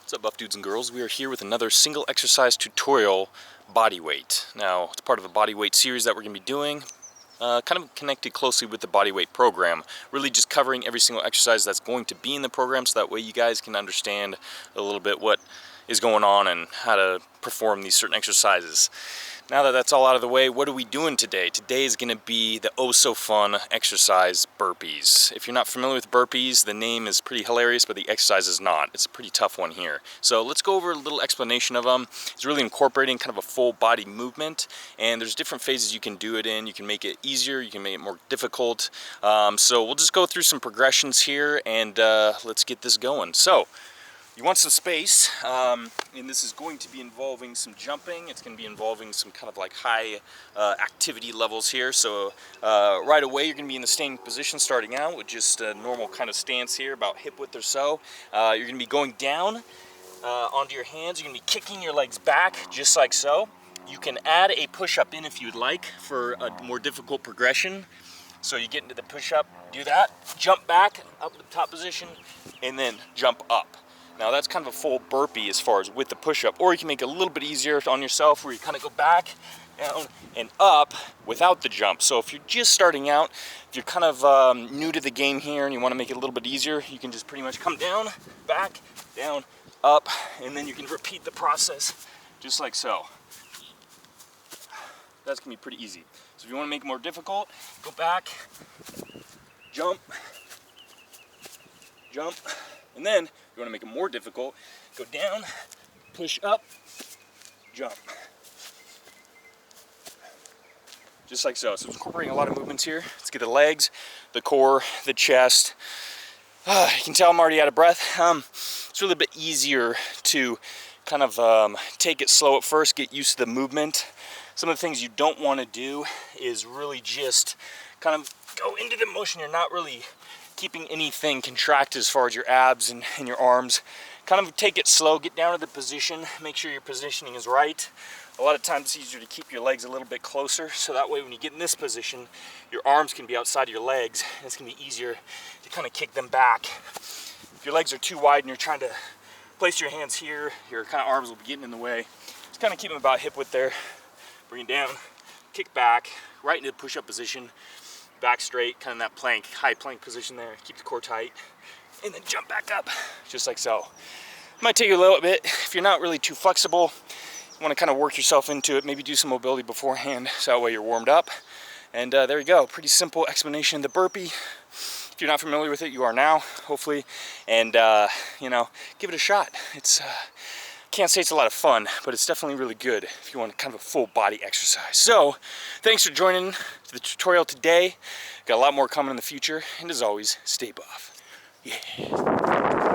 What's up, buff dudes and girls? We are here with another single exercise tutorial, body weight. Now, it's part of a body weight series that we're going to be doing, kind of connected closely with the body weight program. Really just covering every single exercise that's going to be in the program, so that way you guys can understand a little bit what is going on and how to perform these certain exercises. Now that that's all out of the way, what are we doing today? Today is going to be the oh-so-fun exercise, burpees. If you're not familiar with burpees, the name is pretty hilarious, but the exercise is not. It's a pretty tough one here. So let's go over a little explanation of them. It's really incorporating kind of a full body movement, and there's different phases you can do it in. You can make it easier, you can make it more difficult. So we'll just go through some progressions here, and let's get this going. So, you want some space, and this is going to be involving some jumping. It's going to be involving some kind of like high activity levels here. So right away you're going to be in the standing position starting out with just a normal kind of stance here, about hip width or so. You're going to be going down onto your hands. You're going to be kicking your legs back just like so. You can add a push-up in if you'd like for a more difficult progression. So you get into the push-up, do that, jump back up to the top position, and then jump up. Now that's kind of a full burpee as far as with the push-up, or you can make it a little bit easier on yourself where you kind of go back, down, and up without the jump. So if you're just starting out, if you're kind of new to the game here and you want to make it a little bit easier, you can just pretty much come down, back, down, up, and then you can repeat the process just like so. That's going to be pretty easy. So if you want to make it more difficult, go back, jump, jump, and then if you want to make it more difficult, go down, push up, jump. Just like so. So it's incorporating a lot of movements here. Let's get the legs, the core, the chest. You can tell I'm already out of breath. It's really a bit easier to kind of take it slow at first, get used to the movement. Some of the things you don't want to do is really just kind of go into the motion. You're not really keeping anything contracted as far as your abs and your arms. Kind of take it slow, get down to the position, make sure your positioning is right. A lot of times it's easier to keep your legs a little bit closer, so that way when you get in this position, your arms can be outside of your legs, and it's going to be easier to kind of kick them back. If your legs are too wide and you're trying to place your hands here, your kind of arms will be getting in the way. Just kind of keep them about hip width there. Bring it down, kick back, right into the push-up position. Back straight, kind of that plank, high plank position there. Keep the core tight, and then jump back up, just like so. It might take you a little bit. If you're not really too flexible, you want to kind of work yourself into it, maybe do some mobility beforehand, so that way you're warmed up. And there you go, pretty simple explanation of the burpee. If you're not familiar with it, you are now, hopefully. And, you know, give it a shot. It's, can't say it's a lot of fun, but it's definitely really good if you want kind of a full body exercise. So, thanks for joining the tutorial today. Got a lot more coming in the future, and as always, stay buff. Yeah.